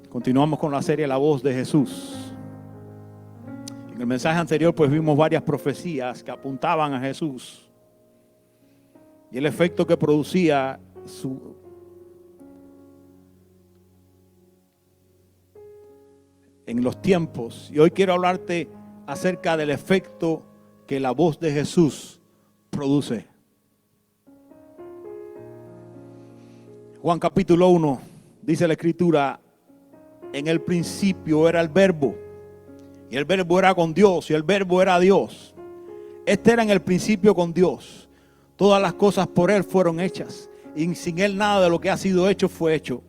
Continuamos con la serie La Voz de Jesús. En el mensaje anterior pues vimos varias profecías que apuntaban a Jesús y el efecto que producía en los tiempos. Y hoy quiero hablarte acerca del efecto que la voz de Jesús produce. Juan capítulo 1 dice la Escritura: en el principio era el Verbo, y el Verbo era con Dios, y el Verbo era Dios. Este era en el principio con Dios. Todas las cosas por Él fueron hechas, y sin Él nada de lo que ha sido hecho fue hecho.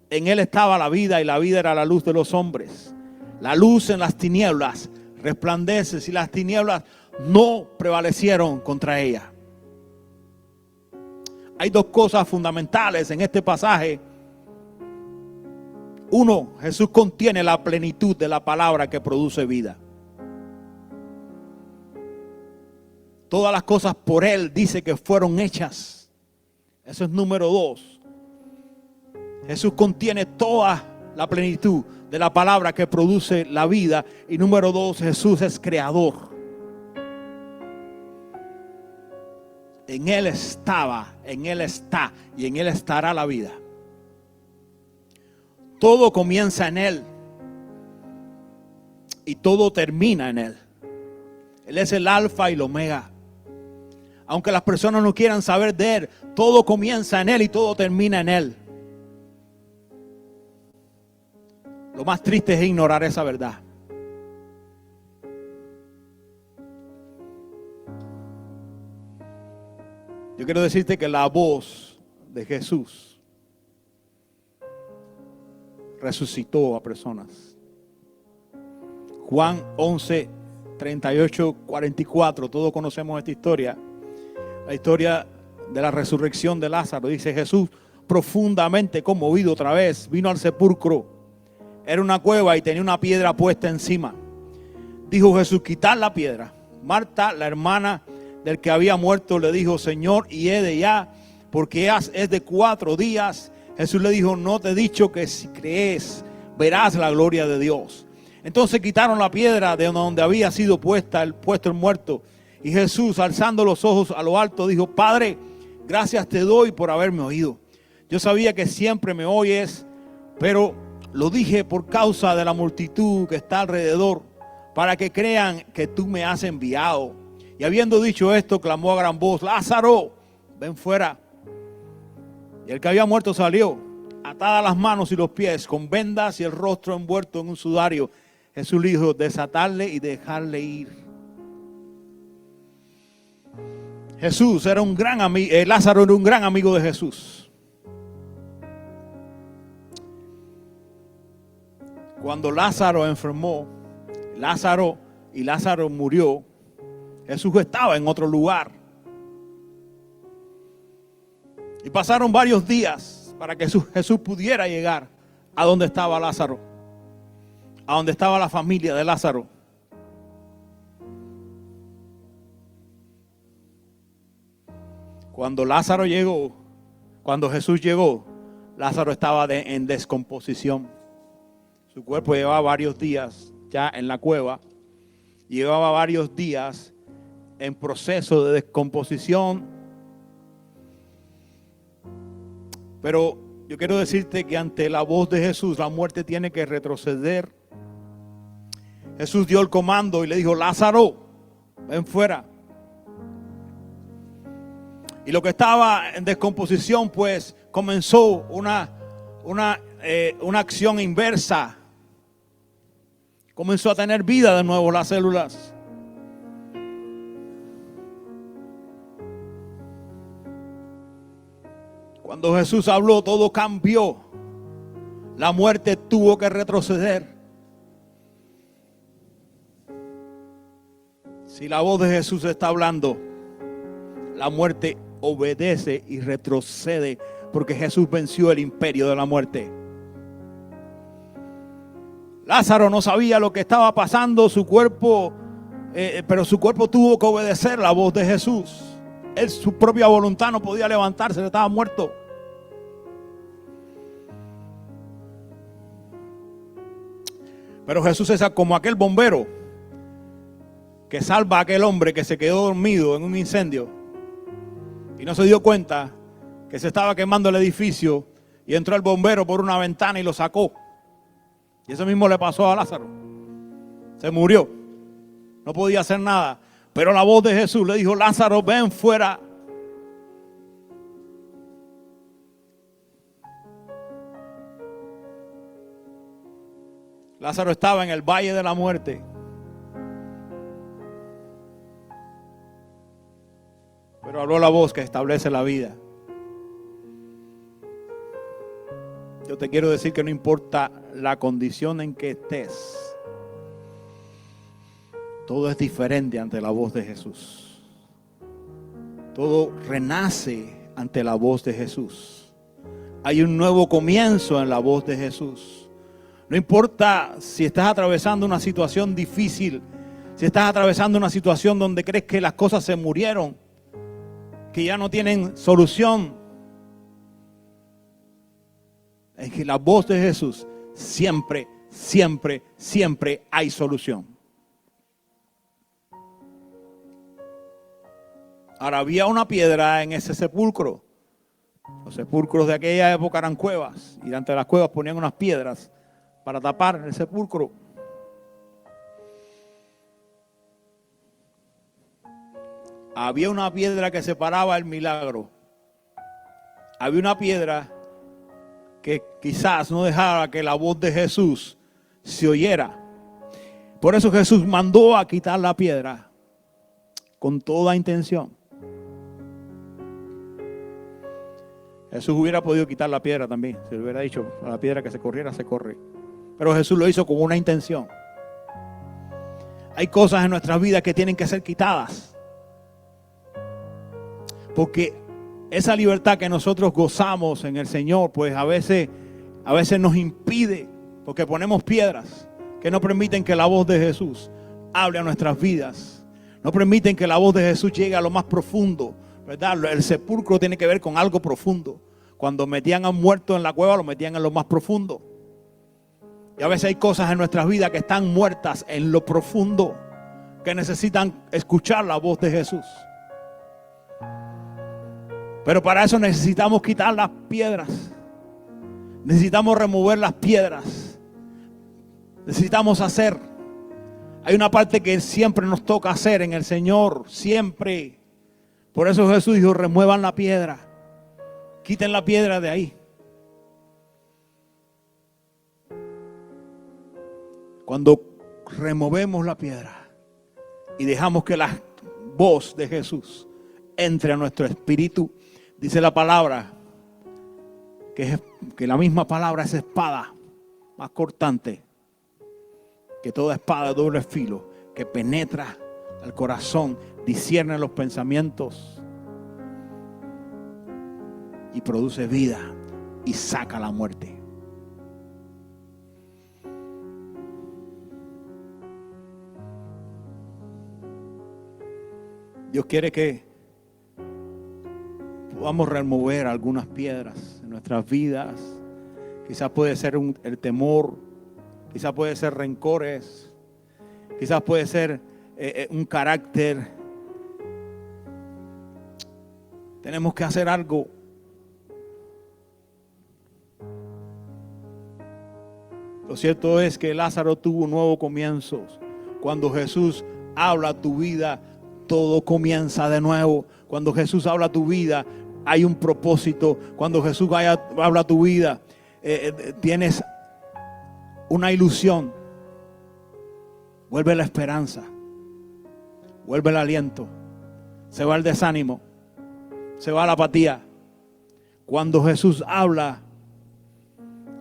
En Él estaba la vida, y la vida era la luz de los hombres. La luz en las tinieblas resplandece, y las tinieblas no prevalecieron contra ella. Hay dos cosas fundamentales en este pasaje. Uno, Jesús contiene la plenitud de la palabra que produce vida. Todas las cosas por Él dice que fueron hechas. Eso es número dos. Jesús contiene toda la plenitud de la palabra que produce la vida. Y número dos, Jesús es creador. En Él estaba, en Él está y en Él estará la vida. Todo comienza en Él y todo termina en Él. Él es el alfa y el omega. Aunque las personas no quieran saber de Él, todo comienza en Él y todo termina en Él. Lo más triste es ignorar esa verdad. Yo quiero decirte que la voz de Jesús resucitó a personas. Juan 11, 38, 44. Todos conocemos esta historia. La historia de la resurrección de Lázaro. Dice: Jesús, profundamente conmovido otra vez, vino al sepulcro. Era una cueva y tenía una piedra puesta encima. Dijo Jesús: quitad la piedra. Marta, la hermana del que había muerto, le dijo: Señor, y he de ya, porque es de 4 días. Jesús le dijo: no te he dicho que si crees verás la gloria de Dios. Entonces quitaron la piedra de donde había sido puesto el muerto. Y Jesús, alzando los ojos a lo alto, dijo: Padre, gracias te doy por haberme oído. Yo sabía que siempre me oyes, pero lo dije por causa de la multitud que está alrededor, para que crean que tú me has enviado. Y habiendo dicho esto, clamó a gran voz: Lázaro, ven fuera. Y el que había muerto salió, atadas las manos y los pies, con vendas y el rostro envuelto en un sudario. Jesús le dijo: desatarle y dejarle ir. Jesús era un gran amigo, Lázaro era un gran amigo de Jesús. Cuando Lázaro enfermó, Lázaro murió, Jesús estaba en otro lugar. Y pasaron varios días para que Jesús pudiera llegar a donde estaba Lázaro, a donde estaba la familia de Lázaro. Cuando Jesús llegó, Lázaro estaba en descomposición. Su cuerpo llevaba varios días ya en la cueva, llevaba varios días en proceso de descomposición. Pero yo quiero decirte que ante la voz de Jesús, la muerte tiene que retroceder. Jesús dio el comando y le dijo: Lázaro, ven fuera. Y lo que estaba en descomposición, pues comenzó una acción inversa. Comenzó a tener vida de nuevo las células. Cuando Jesús habló, todo cambió. La muerte tuvo que retroceder. Si la voz de Jesús está hablando, la muerte obedece y retrocede, porque Jesús venció el imperio de la muerte. Lázaro no sabía lo que estaba pasando, pero su cuerpo tuvo que obedecer la voz de Jesús. Él, su propia voluntad, no podía levantarse, estaba muerto. Pero Jesús es como aquel bombero que salva a aquel hombre que se quedó dormido en un incendio y no se dio cuenta que se estaba quemando el edificio, y entró el bombero por una ventana y lo sacó. Y eso mismo le pasó a Lázaro. Se murió. No podía hacer nada. Pero la voz de Jesús le dijo: Lázaro, ven fuera. Lázaro estaba en el valle de la muerte. Pero habló la voz que establece la vida. Yo te quiero decir que no importa la condición en que estés, todo es diferente ante la voz de Jesús. Todo renace ante la voz de Jesús. Hay un nuevo comienzo en la voz de Jesús. No importa si estás atravesando una situación difícil, si estás atravesando una situación donde crees que las cosas se murieron, que ya no tienen solución. Es que la voz de Jesús siempre, siempre, siempre hay solución. Ahora, había una piedra en ese sepulcro. Los sepulcros de aquella época eran cuevas, y ante las cuevas ponían unas piedras para tapar el sepulcro. Había una piedra que separaba el milagro. Había una piedra que quizás no dejara que la voz de Jesús se oyera. Por eso Jesús mandó a quitar la piedra con toda intención. Jesús hubiera podido quitar la piedra también. Se le hubiera dicho a la piedra que se corriera, se corre. Pero Jesús lo hizo con una intención. Hay cosas en nuestras vidas que tienen que ser quitadas, porque esa libertad que nosotros gozamos en el Señor, pues a veces nos impide, porque ponemos piedras que no permiten que la voz de Jesús hable a nuestras vidas. No permiten que la voz de Jesús llegue a lo más profundo, ¿verdad? El sepulcro tiene que ver con algo profundo. Cuando metían a un muerto en la cueva, lo metían en lo más profundo. Y a veces hay cosas en nuestras vidas que están muertas en lo profundo, que necesitan escuchar la voz de Jesús. Pero para eso necesitamos quitar las piedras. Necesitamos remover las piedras. Necesitamos hacer. Hay una parte que siempre nos toca hacer en el Señor, siempre. Por eso Jesús dijo: remuevan la piedra. Quiten la piedra de ahí. Cuando removemos la piedra y dejamos que la voz de Jesús entre a nuestro espíritu, dice la palabra que la misma palabra es espada más cortante que toda espada de doble filo, que penetra el corazón, discierne los pensamientos y produce vida y saca la muerte. Dios quiere que podamos remover algunas piedras en nuestras vidas. Quizás puede ser el temor, quizás puede ser rencores, quizás puede ser un carácter. Tenemos que hacer algo. Lo cierto es que Lázaro tuvo un nuevo comienzo. Cuando Jesús habla a tu vida, todo comienza de nuevo. Cuando Jesús habla a tu vida, hay un propósito. Cuando Jesús habla a tu vida, tienes una ilusión. Vuelve la esperanza, vuelve el aliento, se va el desánimo, se va la apatía. Cuando Jesús habla,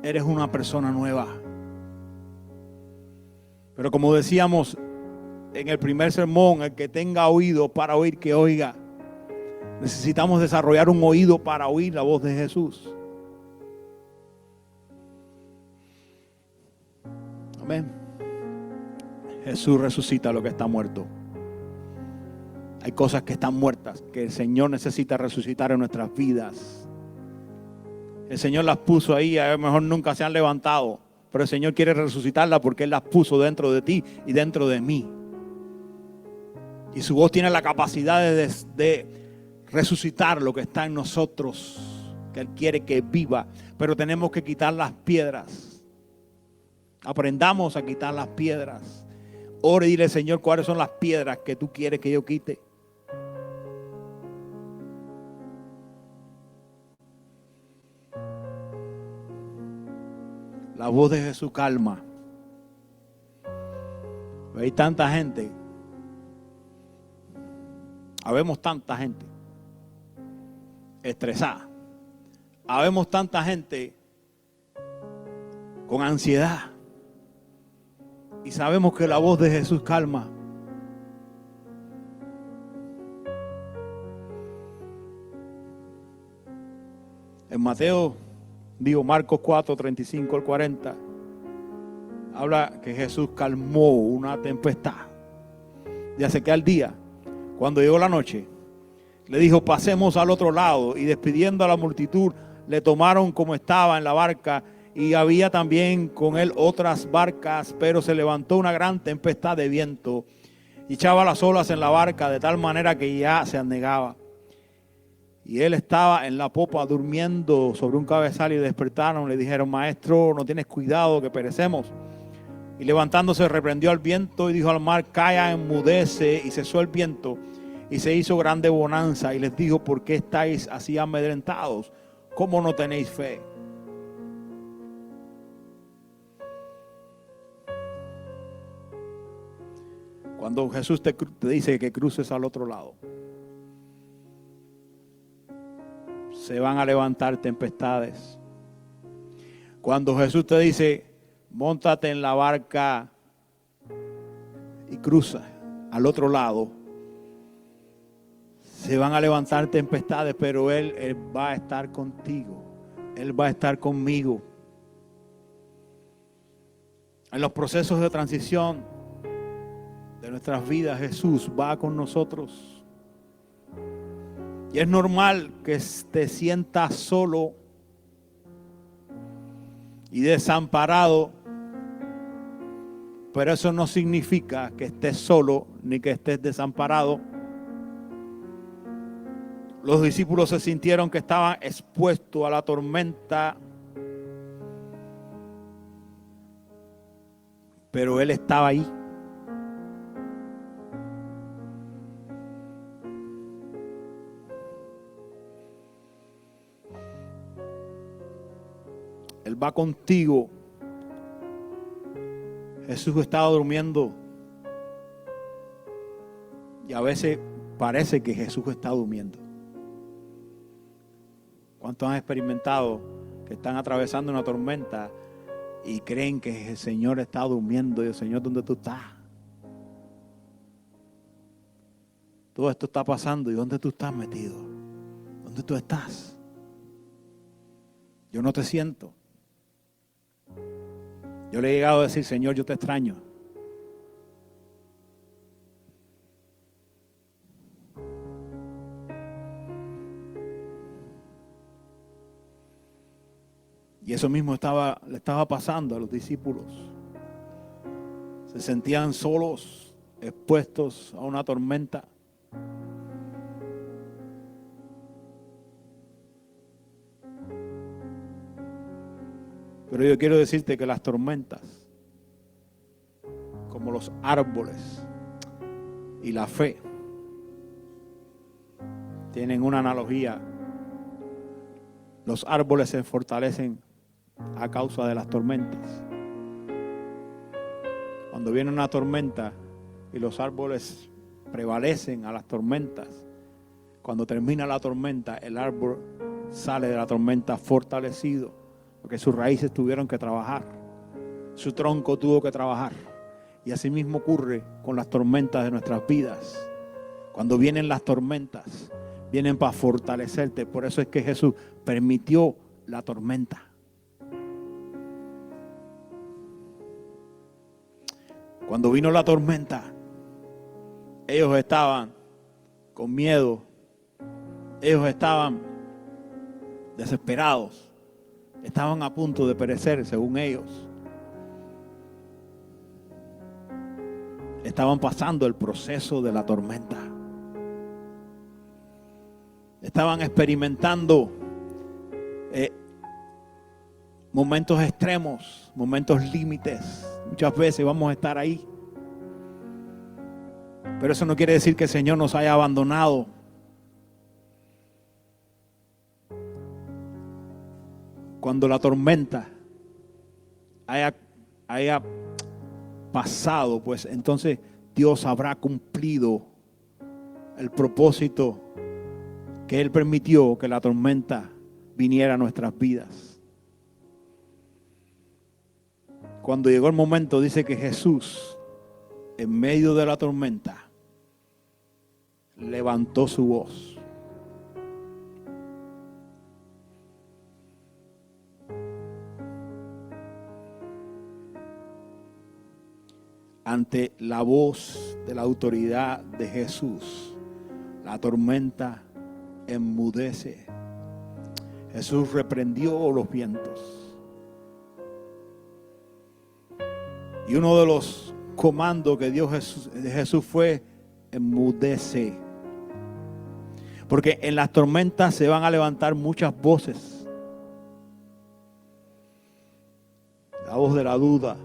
eres una persona nueva. Pero como decíamos en el primer sermón, el que tenga oído para oír, que oiga. Necesitamos desarrollar un oído para oír la voz de Jesús. Amén. Jesús resucita lo que está muerto. Hay cosas que están muertas, que el Señor necesita resucitar en nuestras vidas. El Señor las puso ahí, a lo mejor nunca se han levantado, pero el Señor quiere resucitarlas porque Él las puso dentro de ti y dentro de mí. Y su voz tiene la capacidad de resucitar lo que está en nosotros, que Él quiere que viva, pero tenemos que quitar las piedras. Aprendamos a quitar las piedras. Ore y dile, Señor, ¿cuáles son las piedras que tú quieres que yo quite? La voz de Jesús calma. Hay tanta gente. Habemos tanta gente estresada. Habemos tanta gente con ansiedad. Y sabemos que la voz de Jesús calma. En Marcos 4, 35 al 40, habla que Jesús calmó una tempestad. Ya sé que al día, cuando llegó la noche, le dijo, pasemos al otro lado. Y despidiendo a la multitud, le tomaron como estaba en la barca. Y había también con él otras barcas, pero se levantó una gran tempestad de viento y echaba las olas en la barca de tal manera que ya se anegaba. Y él estaba en la popa durmiendo sobre un cabezal y despertaron. Le dijeron, maestro, no tienes cuidado que perecemos. Y levantándose reprendió al viento y dijo al mar, calla, enmudece. Y cesó el viento y se hizo grande bonanza. Y les dijo, ¿por qué estáis así amedrentados? ¿Cómo no tenéis fe? Cuando Jesús te dice que cruces al otro lado, se van a levantar tempestades. Cuando Jesús te dice, móntate en la barca y cruza al otro lado, se van a levantar tempestades, pero Él va a estar contigo. Él va a estar conmigo. En los procesos de transición de nuestras vidas, Jesús va con nosotros. Y es normal que te sientas solo y desamparado, pero eso no significa que estés solo ni que estés desamparado. Los discípulos se sintieron que estaban expuestos a la tormenta, pero Él estaba ahí. Él va contigo. Jesús estaba durmiendo. Y a veces parece que Jesús está durmiendo. ¿Cuántos han experimentado que están atravesando una tormenta y creen que el Señor está durmiendo? Y el Señor, ¿dónde tú estás? Todo esto está pasando. ¿Y dónde tú estás metido? ¿Dónde tú estás? Yo no te siento. Yo le he llegado a decir, Señor, yo te extraño. Y eso mismo le estaba pasando a los discípulos. Se sentían solos, expuestos a una tormenta. Pero yo quiero decirte que las tormentas, como los árboles y la fe, tienen una analogía. Los árboles se fortalecen a causa de las tormentas. Cuando viene una tormenta y los árboles prevalecen a las tormentas, cuando termina la tormenta, el árbol sale de la tormenta fortalecido, porque sus raíces tuvieron que trabajar, su tronco tuvo que trabajar. Y así mismo ocurre con las tormentas de nuestras vidas. Cuando vienen las tormentas, vienen para fortalecerte. Por eso es que Jesús permitió la tormenta. Cuando vino la tormenta, ellos estaban con miedo, ellos estaban desesperados, estaban a punto de perecer según ellos. estaban pasando el proceso de la tormenta. Estaban experimentando momentos extremos, momentos límites. Muchas veces vamos a estar ahí. Pero eso no quiere decir que el Señor nos haya abandonado. Cuando la tormenta haya pasado, pues entonces Dios habrá cumplido el propósito que Él permitió que la tormenta viniera a nuestras vidas. Cuando llegó el momento, dice que Jesús, en medio de la tormenta, levantó su voz. Ante la voz de la autoridad de Jesús, la tormenta enmudece. Jesús reprendió los vientos. Y uno de los comandos que dio Jesús fue: enmudece. Porque en las tormentas se van a levantar muchas voces. La voz de la duda.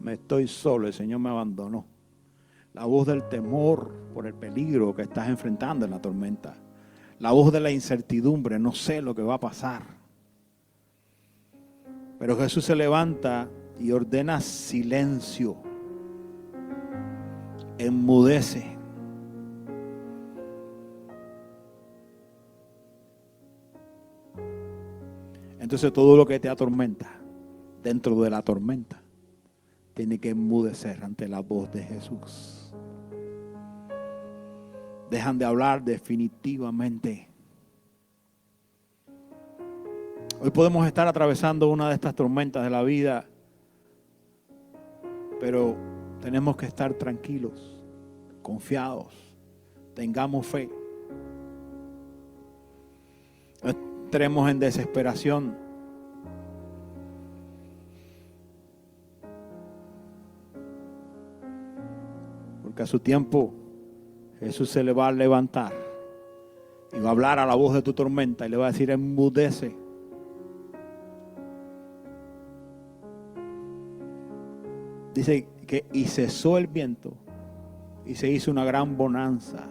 Me estoy solo, el Señor me abandonó. La voz del temor por el peligro que estás enfrentando en la tormenta. La voz de la incertidumbre, no sé lo que va a pasar. Pero Jesús se levanta y ordena silencio. Enmudece. Entonces todo lo que te atormenta, dentro de la tormenta, tiene que enmudecer ante la voz de Jesús. Dejan de hablar definitivamente. Hoy podemos estar atravesando una de estas tormentas de la vida, pero tenemos que estar tranquilos, confiados, tengamos fe. No entremos en desesperación. Porque a su tiempo Jesús se le va a levantar y va a hablar a la voz de tu tormenta y le va a decir: enmudece. Dice que y cesó el viento y se hizo una gran bonanza.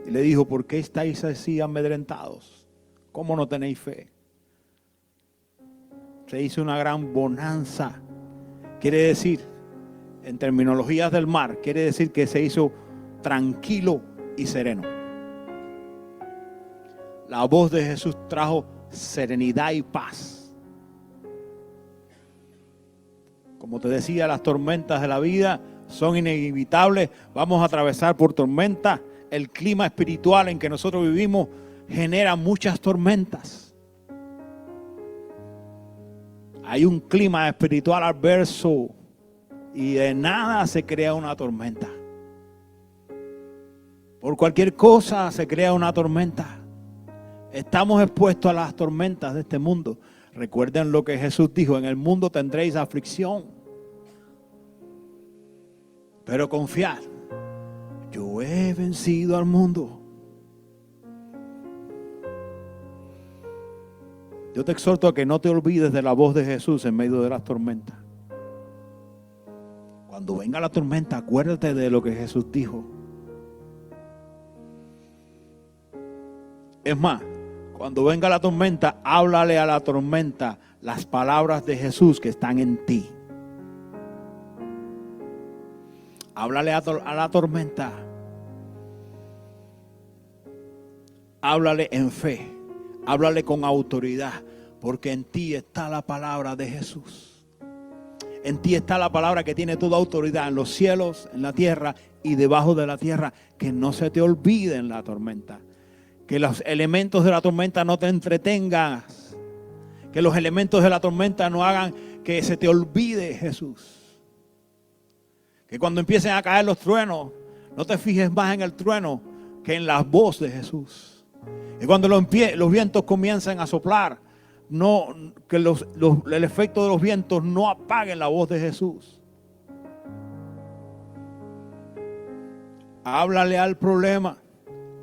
Y le dijo: ¿por qué estáis así amedrentados? ¿Cómo no tenéis fe? Se hizo una gran bonanza. Quiere decir, en terminologías del mar, quiere decir que se hizo tranquilo y sereno. La voz de Jesús trajo serenidad y paz. Como te decía, las tormentas de la vida son inevitables. Vamos a atravesar por tormentas. El clima espiritual en que nosotros vivimos genera muchas tormentas. Hay un clima espiritual adverso y de nada se crea una tormenta. Por cualquier cosa se crea una tormenta. Estamos expuestos a las tormentas de este mundo. Recuerden lo que Jesús dijo: en el mundo tendréis aflicción. Pero confiad, yo he vencido al mundo. Yo te exhorto a que no te olvides de la voz de Jesús en medio de las tormentas. Cuando venga la tormenta, acuérdate de lo que Jesús dijo. Es más, cuando venga la tormenta, háblale a la tormenta las palabras de Jesús que están en ti. Háblale a la tormenta. Háblale en fe. Háblale con autoridad. Porque en ti está la palabra de Jesús. En ti está la palabra que tiene toda autoridad en los cielos, en la tierra y debajo de la tierra. Que no se te olvide en la tormenta. Que los elementos de la tormenta no te entretengan. Que los elementos de la tormenta no hagan que se te olvide Jesús. Que cuando empiecen a caer los truenos, no te fijes más en el trueno que en la voz de Jesús. Y cuando los vientos comiencen a soplar, que el efecto de los vientos no apaguen la voz de Jesús. Háblale al problema,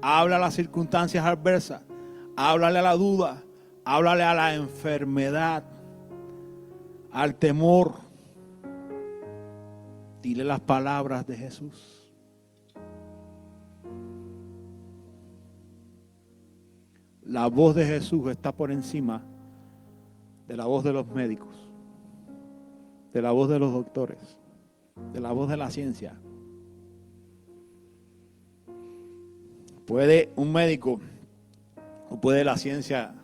háblale a las circunstancias adversas, háblale a la duda, háblale a la enfermedad, al temor. Dile las palabras de Jesús. La voz de Jesús está por encima de la voz de los médicos, de la voz de los doctores, de la voz de la ciencia. ¿Puede un médico o puede la ciencia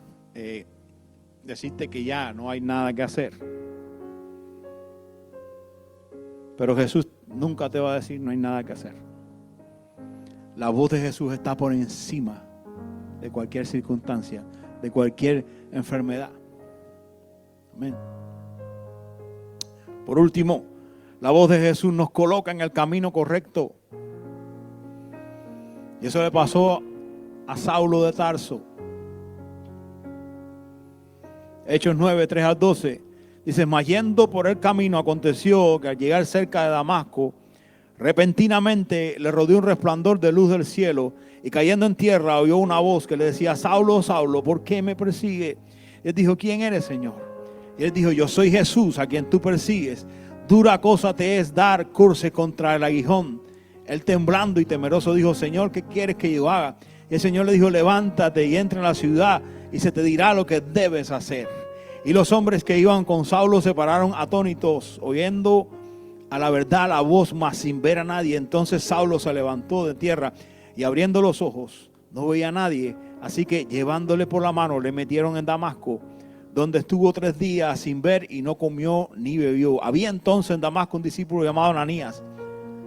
decirte que ya no hay nada que hacer? Pero Jesús nunca te va a decir no hay nada que hacer. La voz de Jesús está por encima de cualquier circunstancia, de cualquier enfermedad. Amén. Por último, la voz de Jesús nos coloca en el camino correcto. Y eso le pasó a Saulo de Tarso. Hechos 9, 3 al 12. Dice, mas yendo por el camino aconteció que al llegar cerca de Damasco, repentinamente le rodeó un resplandor de luz del cielo y cayendo en tierra oyó una voz que le decía, Saulo, Saulo, ¿por qué me persigue? Y él dijo, ¿quién eres, Señor? Y él dijo, yo soy Jesús a quien tú persigues. Dura cosa te es dar curse contra el aguijón. Él temblando y temeroso dijo, Señor, ¿qué quieres que yo haga? Y el Señor le dijo, levántate y entra en la ciudad y se te dirá lo que debes hacer. Y los hombres que iban con Saulo se pararon atónitos, oyendo a la verdad la voz, mas sin ver a nadie. Entonces Saulo se levantó de tierra y abriendo los ojos, no veía a nadie. Así que llevándole por la mano, le metieron en Damasco, donde estuvo 3 días sin ver y no comió ni bebió. Había entonces en Damasco un discípulo llamado Ananías,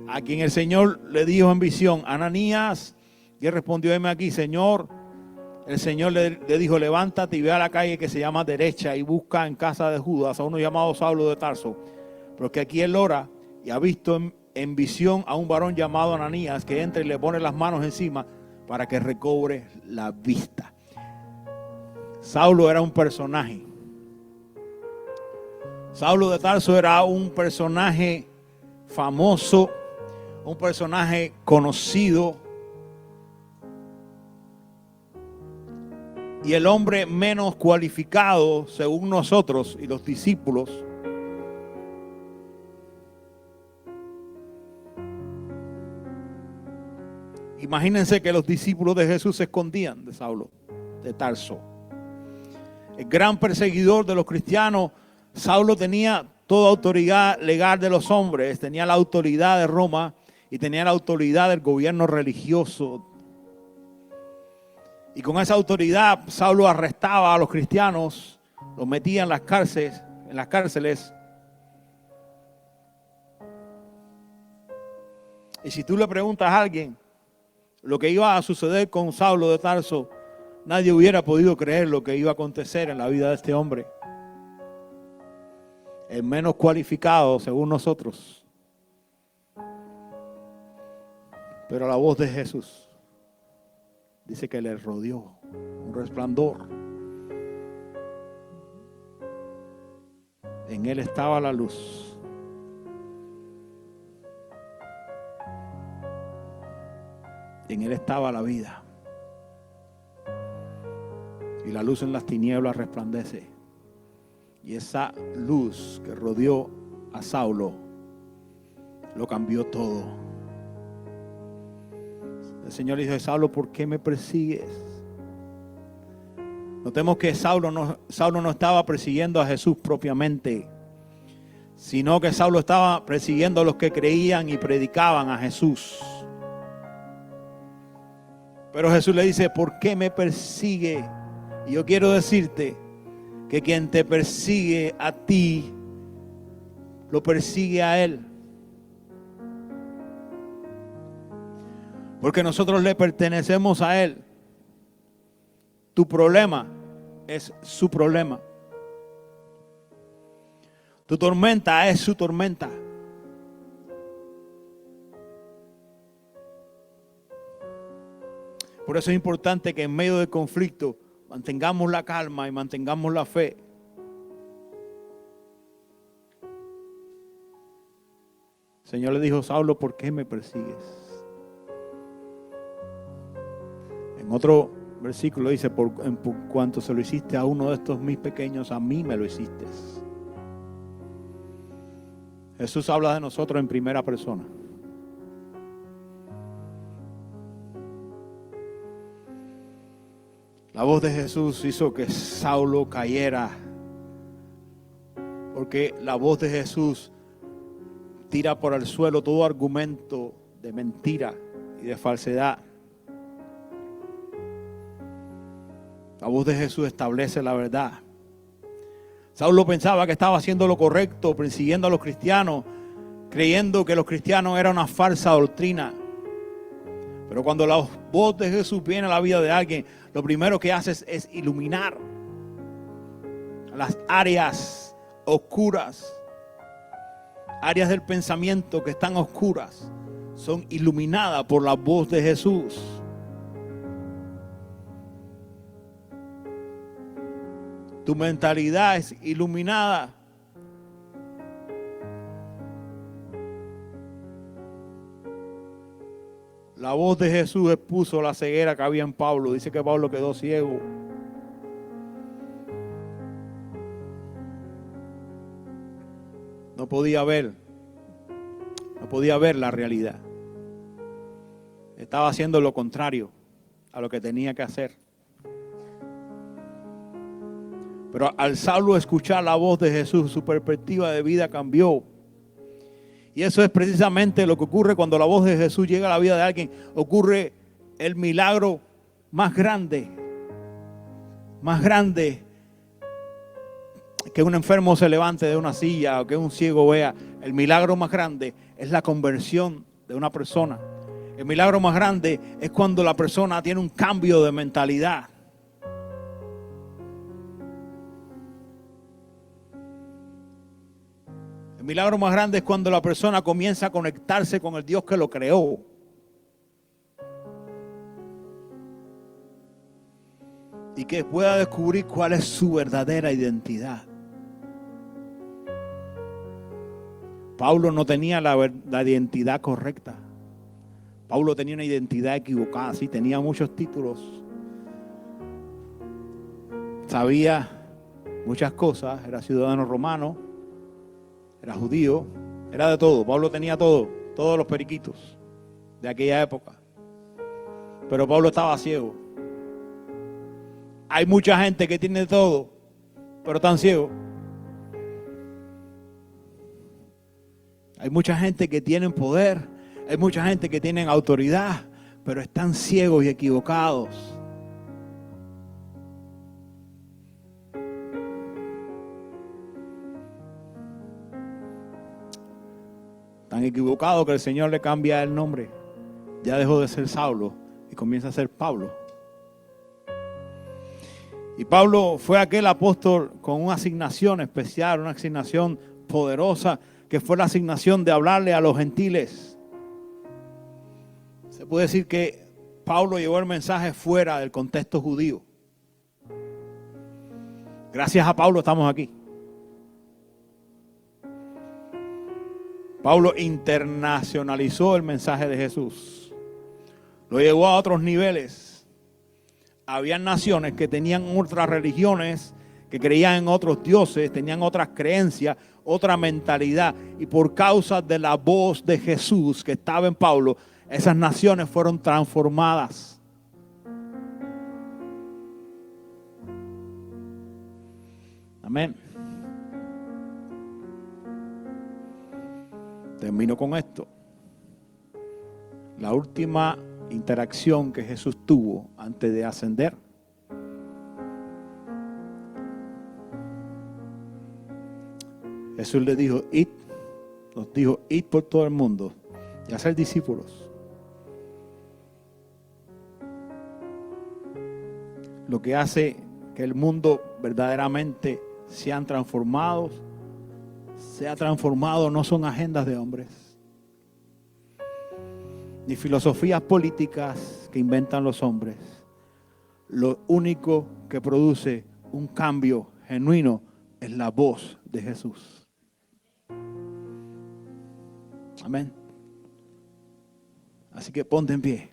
a quien el Señor le dijo en visión, Ananías. Y él respondió, heme aquí, Señor. El Señor le dijo, levántate y ve a la calle que se llama Derecha y busca en casa de Judas a uno llamado Saulo de Tarso. Porque aquí él ora y ha visto en visión a un varón llamado Ananías que entra y le pone las manos encima para que recobre la vista. Saulo era un personaje. Saulo de Tarso era un personaje famoso, un personaje conocido. Y el hombre menos cualificado, según nosotros y los discípulos, imagínense que los discípulos de Jesús se escondían de Saulo de Tarso. El gran perseguidor de los cristianos, Saulo tenía toda autoridad legal de los hombres, tenía la autoridad de Roma y tenía la autoridad del gobierno religioso. Y con esa autoridad Saulo arrestaba a los cristianos, los metía en las cárceles. Y si tú le preguntas a alguien lo que iba a suceder con Saulo de Tarso, nadie hubiera podido creer lo que iba a acontecer en la vida de este hombre. El menos cualificado según nosotros. Pero la voz de Jesús dice que le rodeó un resplandor. En él estaba la luz. En él estaba la vida. Y la luz en las tinieblas resplandece. Y esa luz que rodeó a Saulo lo cambió todo. El Señor le dijo a Saulo, ¿por qué me persigues? Notemos que Saulo no estaba persiguiendo a Jesús propiamente, sino que Saulo estaba persiguiendo a los que creían y predicaban a Jesús. Pero Jesús le dice, ¿por qué me persigue? Y yo quiero decirte que quien te persigue a ti, lo persigue a Él. Porque nosotros le pertenecemos a Él. Tu problema es su problema. Tu tormenta es su tormenta. Por eso es importante que en medio del conflicto mantengamos la calma y mantengamos la fe. El Señor le dijo, Saulo, ¿por qué me persigues? En otro versículo dice, por cuanto se lo hiciste a uno de estos mis pequeños, a mí me lo hiciste. Jesús habla de nosotros en primera persona. La voz de Jesús hizo que Saulo cayera, porque la voz de Jesús tira por el suelo todo argumento de mentira y de falsedad. La voz de Jesús establece la verdad. Saulo pensaba que estaba haciendo lo correcto, persiguiendo a los cristianos, creyendo que los cristianos eran una falsa doctrina. Pero cuando la voz de Jesús viene a la vida de alguien, lo primero que hace es iluminar las áreas oscuras, áreas del pensamiento que están oscuras, son iluminadas por la voz de Jesús. Tu mentalidad es iluminada. La voz de Jesús expuso la ceguera que había en Pablo. Dice que Pablo quedó ciego. No podía ver la realidad. Estaba haciendo lo contrario a lo que tenía que hacer. Pero al Saulo escuchar la voz de Jesús, su perspectiva de vida cambió. Y eso es precisamente lo que ocurre cuando la voz de Jesús llega a la vida de alguien. Ocurre el milagro más grande que un enfermo se levante de una silla o que un ciego vea. El milagro más grande es la conversión de una persona. El milagro más grande es cuando la persona tiene un cambio de mentalidad. El milagro más grande es cuando la persona comienza a conectarse con el Dios que lo creó. Y que pueda descubrir cuál es su verdadera identidad. Pablo no tenía la identidad correcta. Pablo tenía una identidad equivocada, sí, tenía muchos títulos. Sabía muchas cosas, era ciudadano romano, era judío, era de todo. Pablo tenía todo, todos los periquitos de aquella época. Pero Pablo estaba ciego. Hay mucha gente que tiene todo, pero están ciegos. Hay mucha gente que tiene poder, hay mucha gente que tiene autoridad, pero están ciegos y equivocados. Tan equivocado que el Señor le cambia el nombre. Ya dejó de ser Saulo y comienza a ser Pablo. Y Pablo fue aquel apóstol con una asignación especial, una asignación poderosa, que fue la asignación de hablarle a los gentiles. Se puede decir que Pablo llevó el mensaje fuera del contexto judío. Gracias a Pablo estamos aquí. Pablo internacionalizó el mensaje de Jesús. Lo llevó a otros niveles. Habían naciones que tenían otras religiones, que creían en otros dioses, tenían otras creencias, otra mentalidad. Y por causa de la voz de Jesús que estaba en Pablo, esas naciones fueron transformadas. Amén. Termino con esto. La última interacción que Jesús tuvo antes de ascender. Jesús le dijo, id, nos dijo, id por todo el mundo y hacer discípulos. Lo que hace que el mundo verdaderamente sea transformado no son agendas de hombres, ni filosofías políticas que inventan los hombres. Lo único que produce un cambio genuino es la voz de Jesús. Amén. Así que ponte en pie.